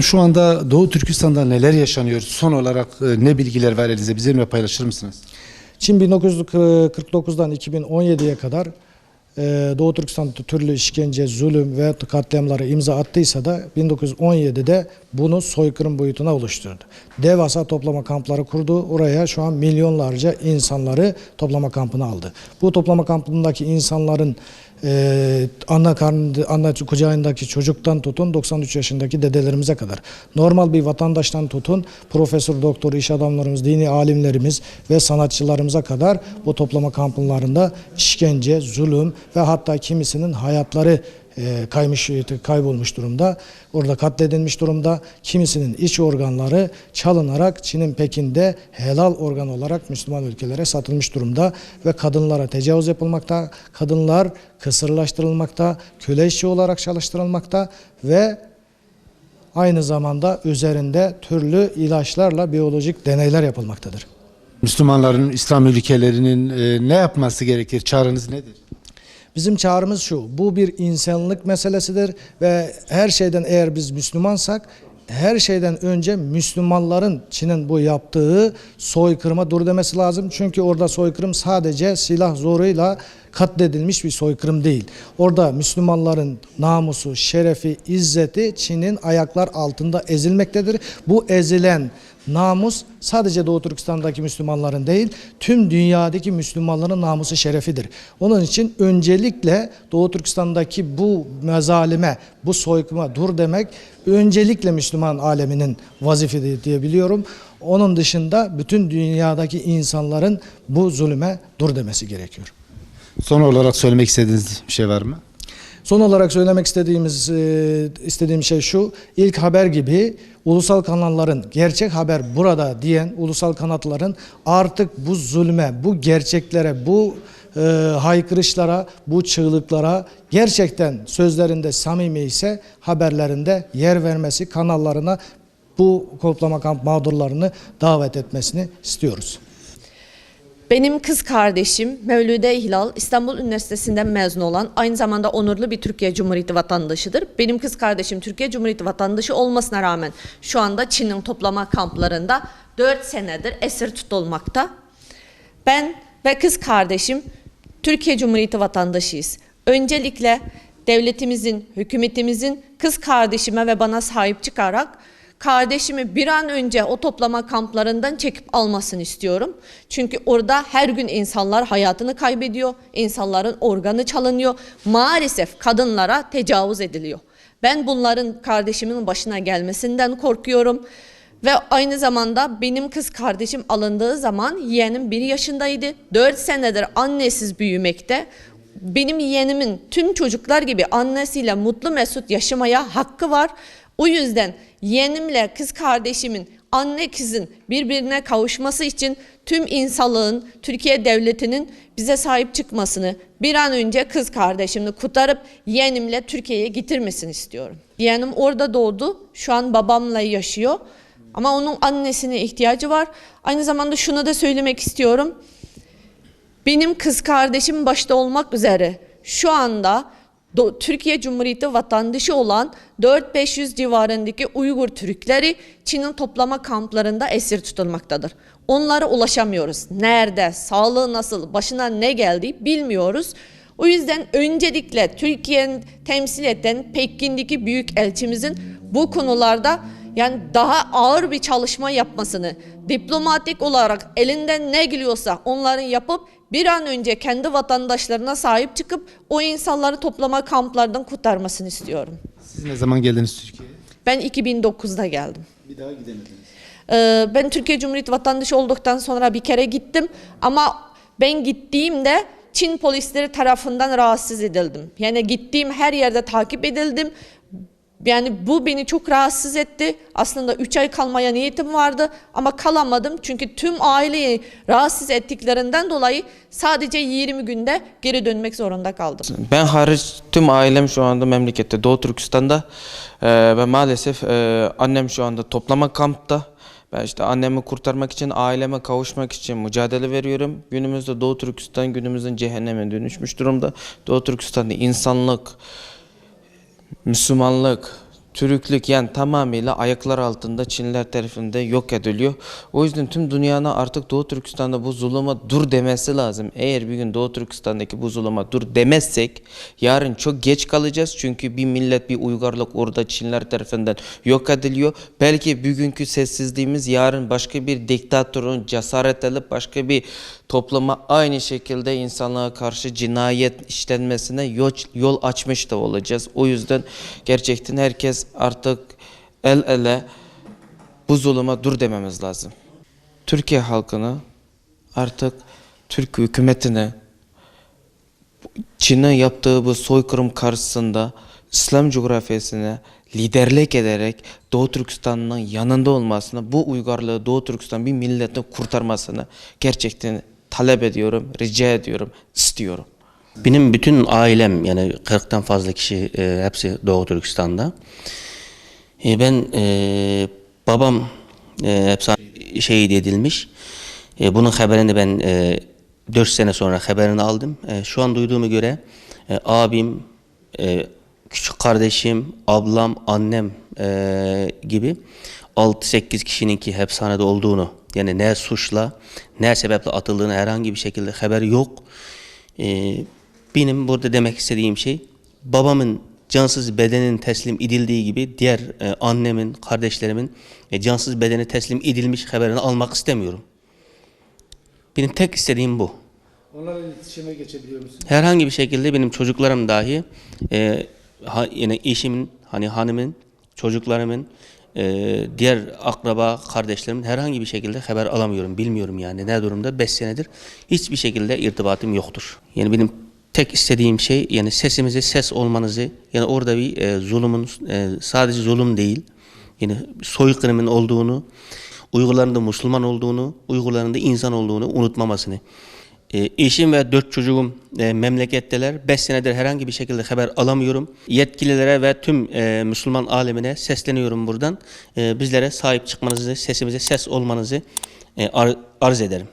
Şu anda Doğu Türkistan'da neler yaşanıyor? Son olarak ne bilgiler var elinize? Bizimle paylaşır mısınız? Çin 1949'dan 2017'ye kadar Doğu Türkistan'da türlü işkence, zulüm ve katliamlara imza attıysa da 1917'de bunu soykırım boyutuna oluşturdu. Devasa toplama kampları kurdu. Oraya şu an milyonlarca insanları toplama kampına aldı. Bu toplama kampındaki insanların anne kucağındaki çocuktan tutun 93 yaşındaki dedelerimize kadar, normal bir vatandaştan tutun profesör, doktor, iş adamlarımız, dini alimlerimiz ve sanatçılarımıza kadar bu toplama kamplarında işkence, zulüm ve hatta kimisinin hayatları kaybolmuş durumda. Orada katledilmiş durumda. Kimisinin iç organları çalınarak Çin'in Pekin'de helal organ olarak Müslüman ülkelere satılmış durumda ve kadınlara tecavüz yapılmakta. Kadınlar kısırlaştırılmakta, köle işçi olarak çalıştırılmakta ve aynı zamanda üzerinde türlü ilaçlarla biyolojik deneyler yapılmaktadır. Müslümanların, İslam ülkelerinin ne yapması gerekir? Çağrınız nedir? Bizim çağrımız şu, bu bir insanlık meselesidir ve her şeyden, eğer biz Müslümansak, her şeyden önce Müslümanların Çin'in bu yaptığı soykırıma dur demesi lazım. Çünkü orada soykırım sadece silah zoruyla katledilmiş bir soykırım değil. Orada Müslümanların namusu, şerefi, izzeti Çin'in ayaklar altında ezilmektedir. Bu ezilen namus sadece Doğu Türkistan'daki Müslümanların değil, tüm dünyadaki Müslümanların namusu, şerefidir. Onun için öncelikle Doğu Türkistan'daki bu mezalime, bu soykırıma dur demek öncelikle Müslüman aleminin vazifesi diye biliyorum. Onun dışında bütün dünyadaki insanların bu zulüme dur demesi gerekiyor. Son olarak söylemek istediğiniz bir şey var mı? Son olarak söylemek istediğim şey şu: ilk haber gibi ulusal kanalların gerçek haber burada diyen ulusal kanalların artık bu zulme, bu gerçeklere, bu haykırışlara, bu çığlıklara gerçekten sözlerinde samimi ise haberlerinde yer vermesi, kanallarına bu toplama kamp mağdurlarını davet etmesini istiyoruz. Benim kız kardeşim Mevlüde Hilal İstanbul Üniversitesi'nden mezun olan, aynı zamanda onurlu bir Türkiye Cumhuriyeti vatandaşıdır. Benim kız kardeşim Türkiye Cumhuriyeti vatandaşı olmasına rağmen şu anda Çin'in toplama kamplarında 4 senedir esir tutulmakta. Ben ve kız kardeşim Türkiye Cumhuriyeti vatandaşıyız. Öncelikle devletimizin, hükümetimizin kız kardeşime ve bana sahip çıkarak kardeşimi bir an önce o toplama kamplarından çekip almasını istiyorum. Çünkü orada her gün insanlar hayatını kaybediyor, insanların organı çalınıyor. Maalesef kadınlara tecavüz ediliyor. Ben bunların kardeşimin başına gelmesinden korkuyorum. Ve aynı zamanda benim kız kardeşim alındığı zaman yeğenim 1 yaşındaydı. 4 senedir annesiz büyümekte. Benim yeğenimin tüm çocuklar gibi annesiyle mutlu mesut yaşamaya hakkı var. O yüzden yeğenimle kız kardeşimin, anne kızın birbirine kavuşması için tüm insanlığın, Türkiye Devleti'nin bize sahip çıkmasını, bir an önce kız kardeşimi kurtarıp yeğenimle Türkiye'ye getirmesini istiyorum. Yeğenim orada doğdu, şu an babamla yaşıyor ama onun annesine ihtiyacı var. Aynı zamanda şunu da söylemek istiyorum. Benim kız kardeşim başta olmak üzere şu anda Türkiye Cumhuriyeti vatandaşı olan 400-500 civarındaki Uygur Türkleri Çin'in toplama kamplarında esir tutulmaktadır. Onlara ulaşamıyoruz. Nerede, sağlığı nasıl, başına ne geldi bilmiyoruz. O yüzden öncelikle Türkiye'nin temsil eden Pekin'deki büyük elçimizin bu konularda yani daha ağır bir çalışma yapmasını, diplomatik olarak elinden ne geliyorsa onların yapıp bir an önce kendi vatandaşlarına sahip çıkıp o insanları toplama kamplardan kurtarmasını istiyorum. Siz ne zaman geldiniz Türkiye'ye? Ben 2009'da geldim. Bir daha gidemediniz. Ben Türkiye Cumhuriyeti vatandaşı olduktan sonra bir kere gittim ama ben gittiğimde Çin polisleri tarafından rahatsız edildim. Yani gittiğim her yerde takip edildim. Yani bu beni çok rahatsız etti. Aslında 3 ay kalmaya niyetim vardı ama kalamadım. Çünkü tüm aileyi rahatsız ettiklerinden dolayı sadece 20 günde geri dönmek zorunda kaldım. Ben hariç tüm ailem şu anda memlekette, Doğu Türkistan'da ve maalesef annem şu anda toplama kampta. Ben işte annemi kurtarmak için, aileme kavuşmak için mücadele veriyorum. Günümüzde Doğu Türkistan günümüzün cehenneme dönüşmüş durumda. Doğu Türkistan'da insanlık, Müslümanlık, Türklük yani tamamıyla ayaklar altında Çinliler tarafından yok ediliyor. O yüzden tüm dünyanın artık Doğu Türkistan'da bu zulüme dur demesi lazım. Eğer bir gün Doğu Türkistan'daki bu zulüme dur demezsek yarın çok geç kalacağız. Çünkü bir millet, bir uygarlık orada Çinliler tarafından yok ediliyor. Belki bugünkü sessizliğimiz yarın başka bir diktatörün cesaret edip başka bir topluma aynı şekilde insanlığa karşı cinayet işlenmesine yol açmış da olacağız. O yüzden gerçekten herkes artık el ele bu zulüme dur dememiz lazım. Türkiye halkını artık Türk hükümetine Çin'in yaptığı bu soykırım karşısında İslam coğrafyasına liderlik ederek Doğu Türkistan'ın yanında olmasını, bu uygarlığı Doğu Türkistan bir milletin kurtarmasını gerçekten talep ediyorum, rica ediyorum, istiyorum. Benim bütün ailem yani 40'tan fazla kişi hepsi Doğu Türkistan'da. Ben babam hepsi şehit edilmiş. Bunun haberini ben 4 sene sonra haberini aldım. Şu an duyduğuma göre abim, küçük kardeşim, ablam, annem gibi 6-8 kişinin ki hapishanede olduğunu, yani ne suçla ne sebeple atıldığını herhangi bir şekilde haber yok. Benim burada demek istediğim şey, babamın cansız bedenin teslim edildiği gibi diğer annemin, kardeşlerimin cansız bedeni teslim edilmiş haberini almak istemiyorum. Benim tek istediğim bu. Onlarla iletişime geçebiliyor musun? Herhangi bir şekilde benim çocuklarım dahi, yani eşimin, hani hanımın, çocuklarımın, diğer akraba kardeşlerimin herhangi bir şekilde haber alamıyorum. Bilmiyorum yani ne durumda. 5 senedir hiçbir şekilde irtibatım yoktur. Yani benim tek istediğim şey, yani sesimize ses olmanızı, yani orada bir zulümün, sadece zulüm değil, yani soykırımın olduğunu, Uygurların da Müslüman olduğunu, Uygurların da insan olduğunu unutmamasını. Eşim ve 4 çocuğum memleketteler. 5 senedir herhangi bir şekilde haber alamıyorum. Yetkililere ve tüm Müslüman alemine sesleniyorum buradan. Bizlere sahip çıkmanızı, sesimize ses olmanızı arz ederim.